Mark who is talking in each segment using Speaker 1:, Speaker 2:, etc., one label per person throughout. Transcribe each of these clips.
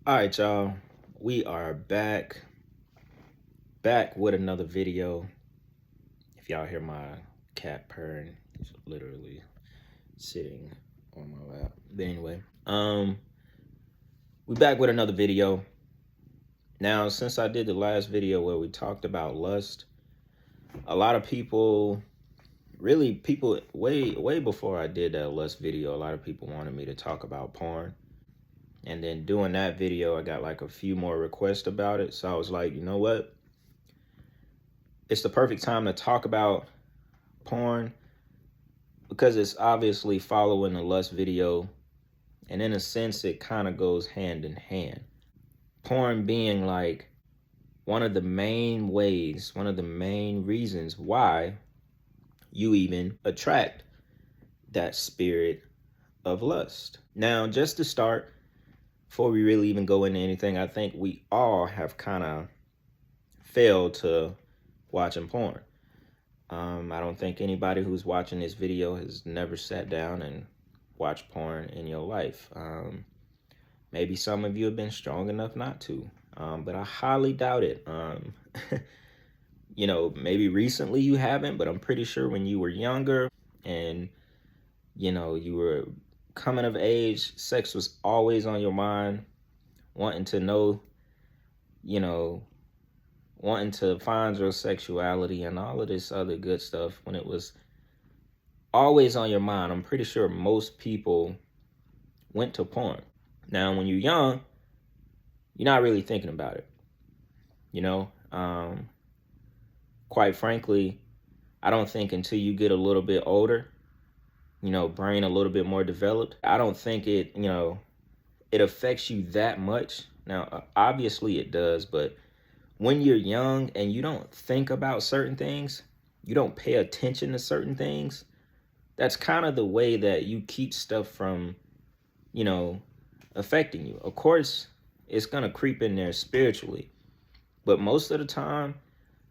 Speaker 1: All right, y'all. We are back with another video. If y'all hear my cat purring, he's literally sitting on my lap. But anyway, we back with another video. Now, since I did the last video where we talked about lust, a lot of people, way before I did that lust video, a lot of people wanted me to talk about porn. And then doing that video, I got like a few more requests about it. So I was like, you know what? It's the perfect time to talk about porn because it's obviously following the lust video. And in a sense, it kind of goes hand in hand. Porn being like one of the main ways, one of the main reasons why you even attract that spirit of lust. Now, just to start, before we really even go into anything, I think we all have kind of failed to watching porn. I don't think anybody who's watching this video has never sat down and watched porn in your life. Maybe some of you have been strong enough not to, but I highly doubt it. Maybe recently you haven't, but I'm pretty sure when you were younger and, you were coming of age, sex was always on your mind, wanting to know, wanting to find your sexuality and all of this other good stuff. When it was always on your mind, I'm pretty sure most people went to porn. Now, when you're young, you're not really thinking about it. Quite frankly, I don't think until you get a little bit older, brain a little bit more developed, I don't think it affects you that much. Now, obviously it does, but when you're young and you don't think about certain things, you don't pay attention to certain things, that's kind of the way that you keep stuff from, affecting you. Of course, it's going to creep in there spiritually. But most of the time,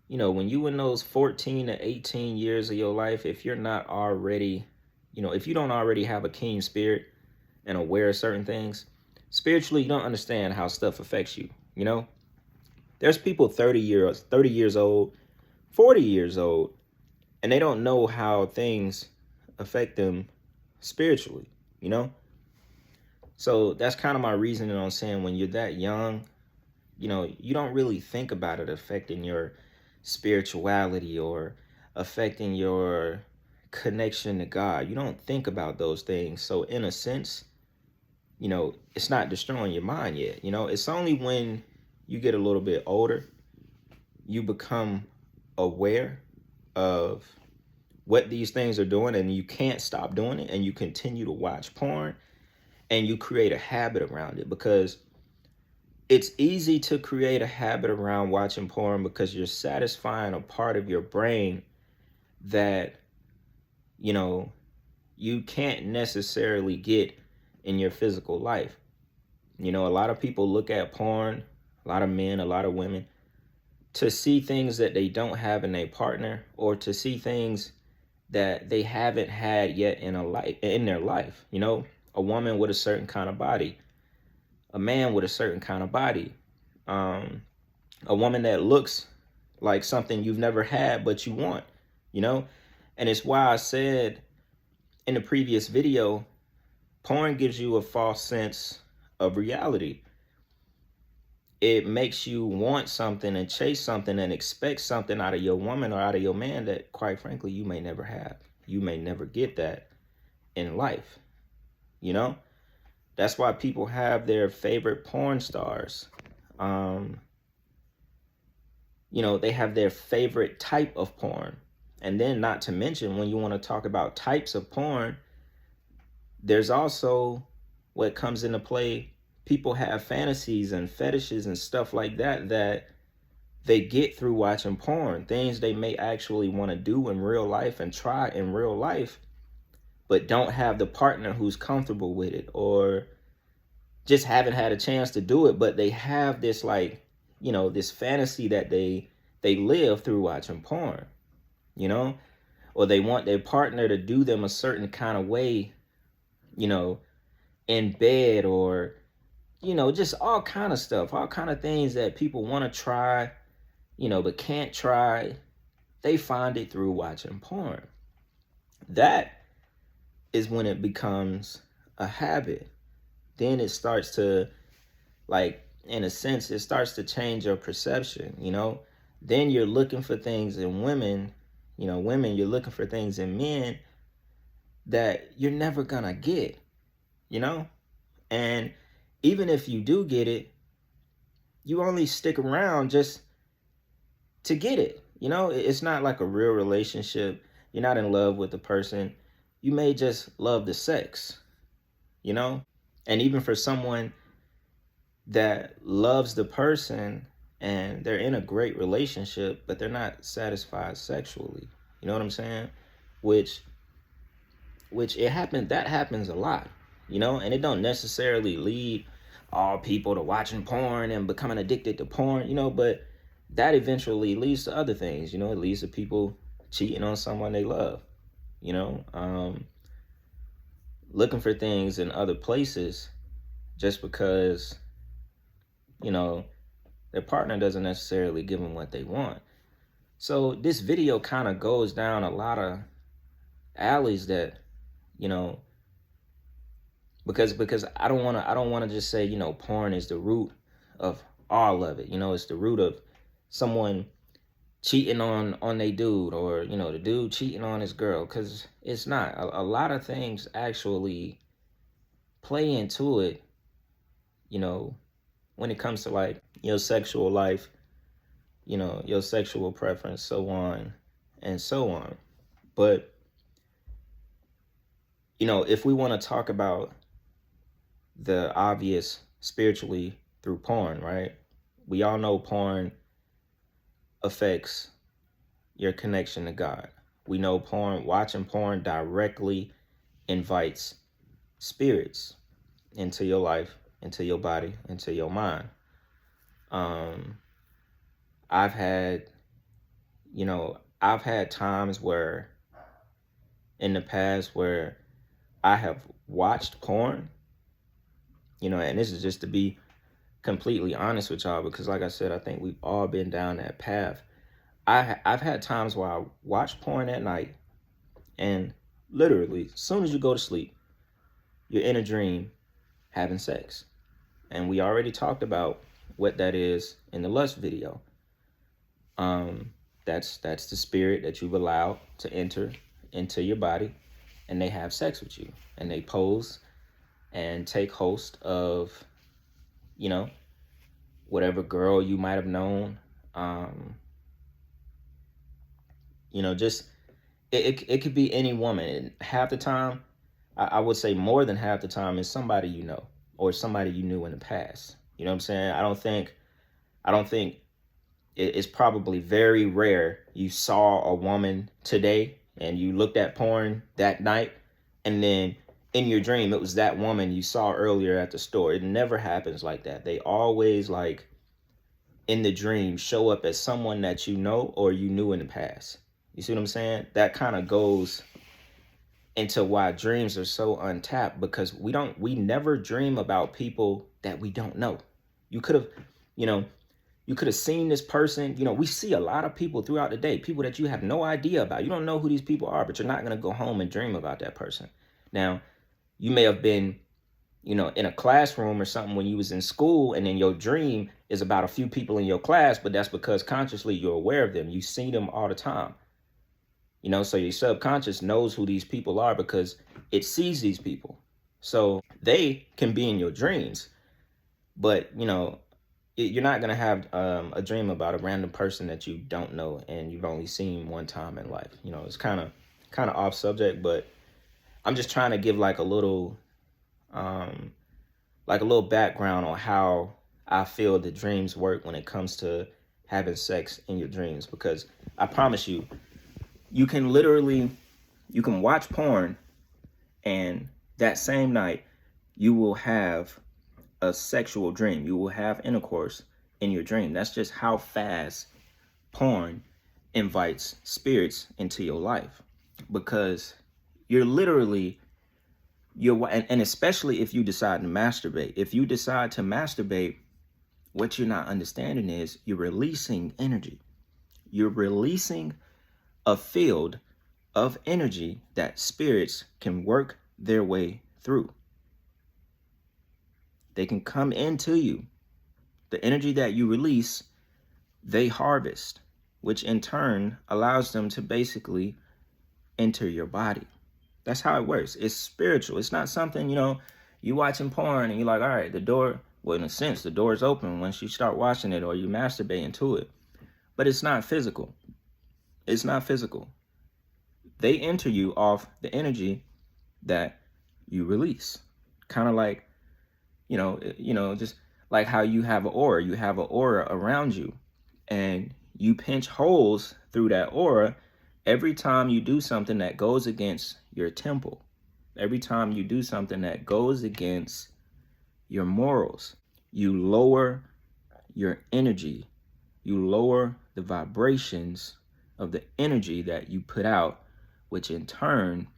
Speaker 1: when you in those 14 to 18 years of your life, if you're not already, if you don't already have a keen spirit and aware of certain things, spiritually, you don't understand how stuff affects you, There's people 30 years old, 40 years old, and they don't know how things affect them spiritually, So that's kind of my reasoning on saying when you're that young, you don't really think about it affecting your spirituality or affecting your connection to God. You don't think about those things. So in a sense, it's not destroying your mind yet. It's only when you get a little bit older, you become aware of what these things are doing and you can't stop doing it and you continue to watch porn and you create a habit around it, because it's easy to create a habit around watching porn because you're satisfying a part of your brain that, you can't necessarily get in your physical life. A lot of people look at porn, a lot of men, a lot of women, to see things that they don't have in a partner or to see things that they haven't had yet in their life. A woman with a certain kind of body, a man with a certain kind of body, a woman that looks like something you've never had but you want, and it's why I said in the previous video, porn gives you a false sense of reality. It makes you want something and chase something and expect something out of your woman or out of your man that, quite frankly, you may never have. You may never get that in life. That's why people have their favorite porn stars. They have their favorite type of porn. And then, not to mention, when you want to talk about types of porn, there's also what comes into play. People have fantasies and fetishes and stuff like that they get through watching porn. Things they may actually want to do in real life and try in real life, but don't have the partner who's comfortable with it, or just haven't had a chance to do it, but they have this this fantasy that they live through watching porn, or they want their partner to do them a certain kind of way, in bed, or just all kind of stuff, all kind of things that people want to try, but can't try. They find it through watching porn. That is when it becomes a habit. Then it starts to, like, in a sense, it starts to change your perception, Then you're looking for things in women, you're looking for things in men that you're never gonna get, And even if you do get it, you only stick around just to get it. It's not like a real relationship. You're not in love with the person. You may just love the sex, And even for someone that loves the person and they're in a great relationship, but they're not satisfied sexually. You know what I'm saying? Which that happens a lot, and it don't necessarily lead all people to watching porn and becoming addicted to porn, but that eventually leads to other things, it leads to people cheating on someone they love, looking for things in other places just because, their partner doesn't necessarily give them what they want. So this video kind of goes down a lot of alleys that, because I don't want to just say, porn is the root of all of it. It's the root of someone cheating on they dude, or, the dude cheating on his girl, because it's not. A lot of things actually play into it, when it comes to like your sexual life, your sexual preference, so on and so on. But, if we want to talk about the obvious spiritually through porn, right? We all know porn affects your connection to God. We know watching porn directly invites spirits into your life, into your body, into your mind. I've had times where in the past where I have watched porn, and this is just to be completely honest with y'all, because like I said, I think we've all been down that path. I've had times where I watch porn at night, and literally, as soon as you go to sleep, you're in a dream having sex. And we already talked about what that is in the lust video. That's the spirit that you've allowed to enter into your body, and they have sex with you, and they pose and take host of, whatever girl you might have known. Just it could be any woman. And half the time, I would say more than half the time, is somebody you know, or somebody you knew in the past. You know what I'm saying? I don't think it's probably very rare you saw a woman today and you looked at porn that night, and then in your dream it was that woman you saw earlier at the store. It never happens like that. They always, like, in the dream show up as someone that you know or you knew in the past. You see what I'm saying? That kind of goes into why dreams are so untapped, because we never dream about people that we don't know. You could have seen this person. We see a lot of people throughout the day, people that you have no idea about. You don't know who these people are, but you're not going to go home and dream about that person. Now, you may have been, in a classroom or something when you was in school, and then your dream is about a few people in your class, but that's because consciously you're aware of them. You see them all the time. So your subconscious knows who these people are because it sees these people. So they can be in your dreams, but, you're not going to have a dream about a random person that you don't know and you've only seen one time in life. It's kind of off subject, but I'm just trying to give like a little background on how I feel the dreams work when it comes to having sex in your dreams, because I promise you, you can watch porn, and that same night you will have a sexual dream. You will have intercourse in your dream. That's just how fast porn invites spirits into your life, because you're literally and especially if you decide to masturbate. If you decide to masturbate, what you're not understanding is you're releasing energy. You're releasing a field of energy that spirits can work their way through. They can come into you. The energy that you release, they harvest, which in turn allows them to basically enter your body. That's how it works. It's spiritual. It's not something, you watching porn and you're like, all right, the door, well, in a sense, the door is open once you start watching it or you masturbate into it. But it's not physical. It's not physical. They enter you off the energy that you release. Kind of like, just like how you have an aura. You have an aura around you and you pinch holes through that aura every time you do something that goes against your temple. Every time you do something that goes against your morals, you lower your energy. You lower the vibrations of the energy that you put out, which in turn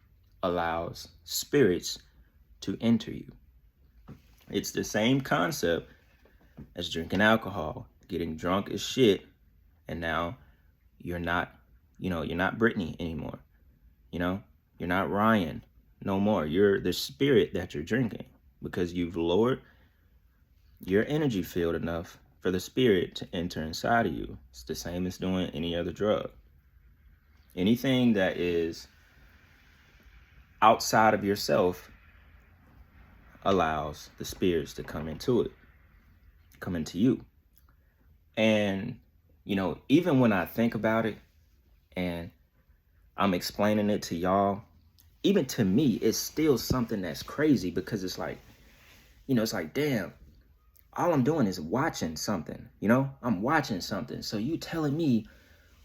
Speaker 1: allows spirits to enter you. It's the same concept as drinking alcohol, getting drunk as shit, and now you're not Britney anymore. You're not Ryan no more. You're the spirit that you're drinking because you've lowered your energy field enough for the spirit to enter inside of you. It's the same as doing any other drug. Anything that is outside of yourself allows the spirits to come into you. And, even when I think about it and I'm explaining it to y'all, even to me, it's still something that's crazy because it's like, it's like, damn, all I'm doing is watching something, I'm watching something. So you telling me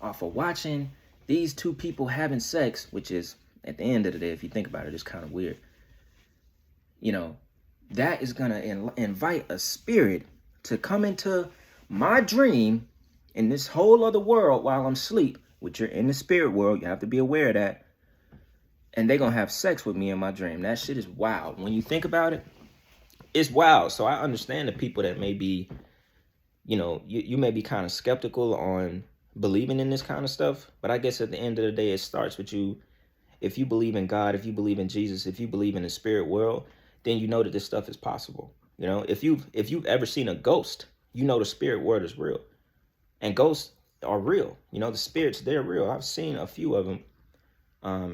Speaker 1: off of watching these two people having sex, which is at the end of the day, if you think about it, it's kind of weird. That is going to invite a spirit to come into my dream in this whole other world while I'm asleep, which you're in the spirit world. You have to be aware of that. And they're going to have sex with me in my dream. That shit is wild. When you think about it, it's wild. So I understand the people that may be, you may be kind of skeptical on believing in this kind of stuff. But I guess at the end of the day, it starts with you. If you believe in God, if you believe in Jesus, if you believe in the spirit world, then you know that this stuff is possible. If you've ever seen a ghost, the spirit world is real. And ghosts are real. The spirits, they're real. I've seen a few of them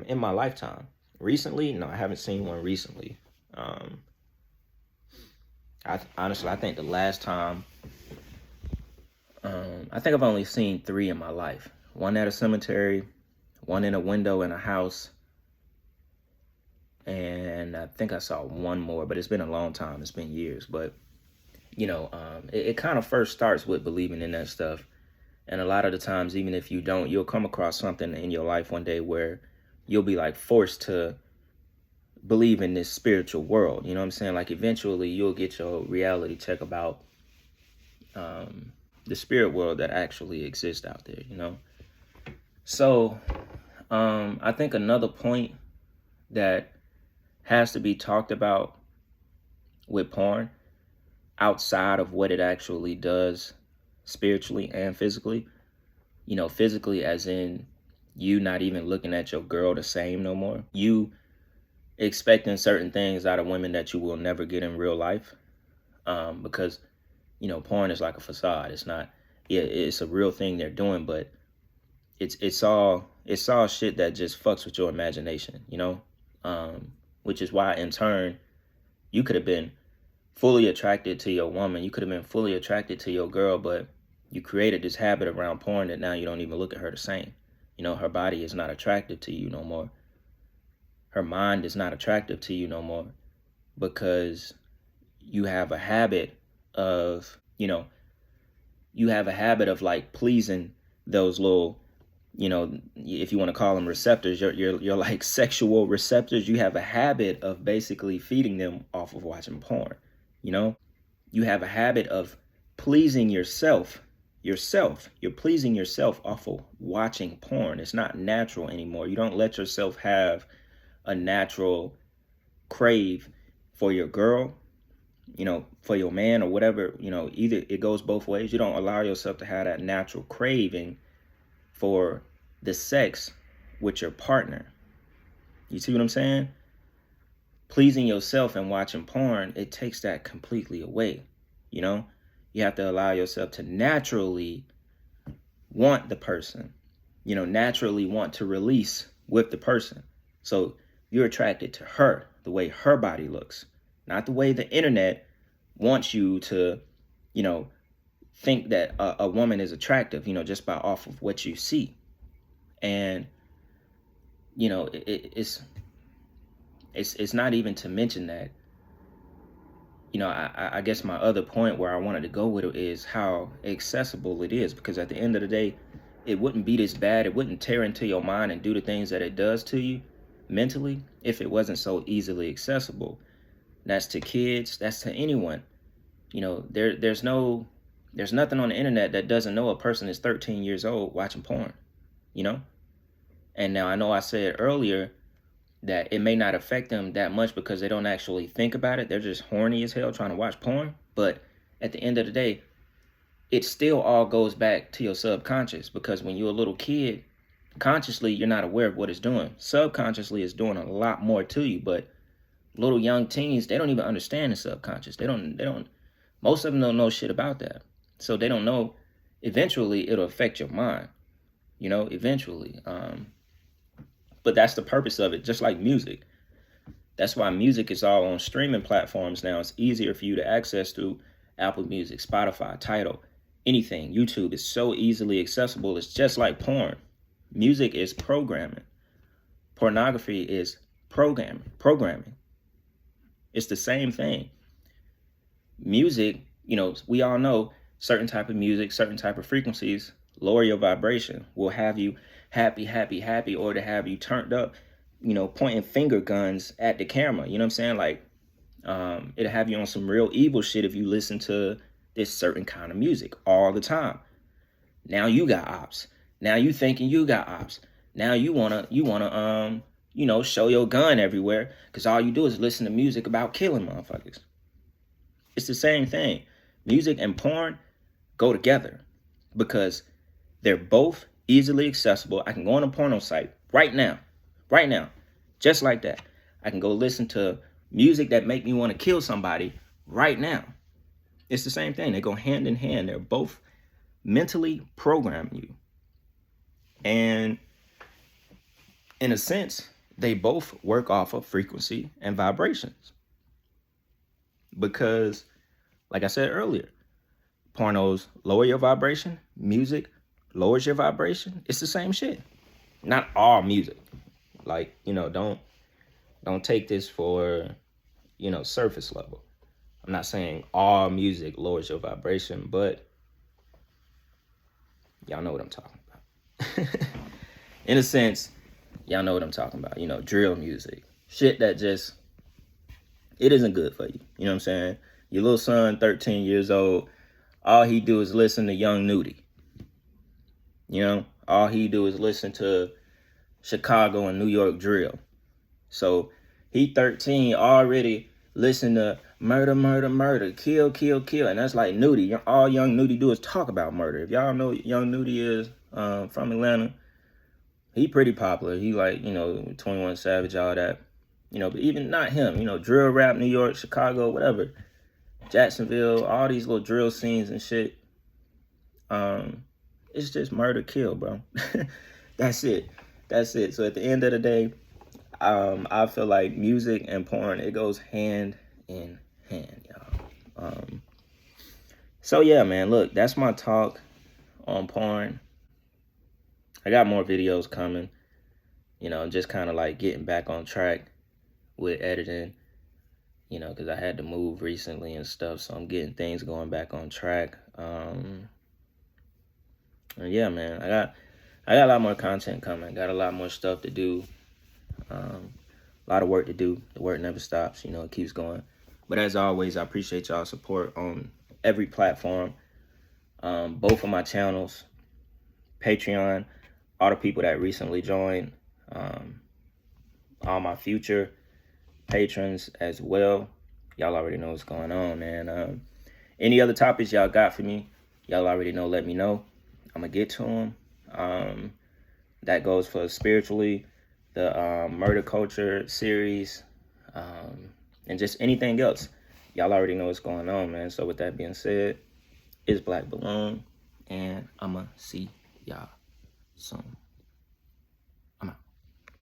Speaker 1: in my lifetime. Recently, no, I haven't seen one recently. I think the last time, I think I've only seen 3 in my life. One at a cemetery, one in a window in a house, and I think I saw one more, but it's been a long time. It's been years, but it kind of first starts with believing in that stuff. And a lot of the times, even if you don't, you'll come across something in your life one day where you'll be like forced to believe in this spiritual world. You know what I'm saying? Like eventually you'll get your reality check about the spirit world that actually exists out there, So I think another point that has to be talked about with porn outside of what it actually does spiritually and physically, physically as in you not even looking at your girl the same no more. You expecting certain things out of women that you will never get in real life. Because, porn is like a facade. It's not, it's a real thing they're doing, but it's all shit that just fucks with your imagination, which is why in turn you could have been fully attracted to your woman. You could have been fully attracted to your girl, but you created this habit around porn that now you don't even look at her the same. Her body is not attractive to you no more. Her mind is not attractive to you no more because you have a habit of, like pleasing those little, if you want to call them receptors, your like sexual receptors. You have a habit of basically feeding them off of watching porn. You have a habit of pleasing yourself. You're pleasing yourself off of watching porn. It's not natural anymore. You don't let yourself have a natural crave for your girl, for your man or whatever, either it goes both ways. You don't allow yourself to have that natural craving for the sex with your partner. You see what I'm saying? Pleasing yourself and watching porn, it takes that completely away. You have to allow yourself to naturally want the person, naturally want to release with the person. So you're attracted to her, the way her body looks, not the way the internet wants you to, think that a woman is attractive, just by off of what you see. And, it's not even to mention that, I guess my other point where I wanted to go with it is how accessible it is, because at the end of the day, it wouldn't be this bad. It wouldn't tear into your mind and do the things that it does to you mentally if it wasn't so easily accessible. That's to kids, that's to anyone. There's nothing on the internet that doesn't know a person is 13 years old watching porn, And now I know I said earlier that it may not affect them that much because they don't actually think about it. They're just horny as hell trying to watch porn. But at the end of the day, it still all goes back to your subconscious, because when you're a little kid, consciously, you're not aware of what it's doing. Subconsciously, it's doing a lot more to you. But little young teens, they don't even understand the subconscious. Most of them don't know shit about that. So they don't know. Eventually, it'll affect your mind, eventually. But that's the purpose of it, just like music. That's why music is all on streaming platforms now. It's easier for you to access through Apple Music, Spotify, Tidal, anything. YouTube is so easily accessible. It's just like porn. Music is programming. Pornography is programming. It's the same thing. Music, we all know certain type of music, certain type of frequencies lower your vibration, will have you happy, or to have you turned up, pointing finger guns at the camera. You know what I'm saying? Like, it'll have you on some real evil shit if you listen to this certain kind of music all the time. Now you got ops. Now you thinking you got ops. Now you wanna show your gun everywhere because all you do is listen to music about killing motherfuckers. It's the same thing. Music and porn go together because they're both easily accessible. I can go on a porno site right now, just like that. I can go listen to music that make me want to kill somebody right now. It's the same thing. They go hand in hand. They're both mentally programming you. And in a sense, they both work off of frequency and vibrations. Because, like I said earlier, pornos lower your vibration, music lowers your vibration. It's the same shit. Not all music. Like, don't take this for, surface level. I'm not saying all music lowers your vibration, but y'all know what I'm talking about. In a sense, y'all know what I'm talking about. Drill music. Shit that just, it isn't good for you. You know what I'm saying? Your little son, 13 years old, all he do is listen to Young Nudy. All he do is listen to Chicago and New York drill. So he 13 already listen to murder, kill. And that's like Nudy. All Young Nudy do is talk about murder. If y'all know Young Nudy is from Atlanta, he pretty popular. He like, 21 Savage, all that. But even not him, drill rap, New York, Chicago, whatever. Jacksonville, all these little drill scenes and shit. It's just murder, kill, bro. That's it. So at the end of the day, I feel like music and porn, it goes hand in hand, y'all. So yeah, man, look, that's my talk on porn. I got more videos coming, just kind of like getting back on track with editing, because I had to move recently and stuff, so I'm getting things going back on track. And yeah, man, I got a lot more content coming. Got a lot more stuff to do. A lot of work to do. The work never stops. It keeps going. But as always, I appreciate y'all's support on every platform. Both of my channels, Patreon, all the people that recently joined, all my future patrons as well. Y'all already know what's going on, man. Any other topics y'all got for me, y'all already know, let me know. I'm going to get to them. That goes for spiritually, the murder culture series, and just anything else. Y'all already know what's going on, man. So with that being said, it's Black Balloon, and I'm going to see y'all soon.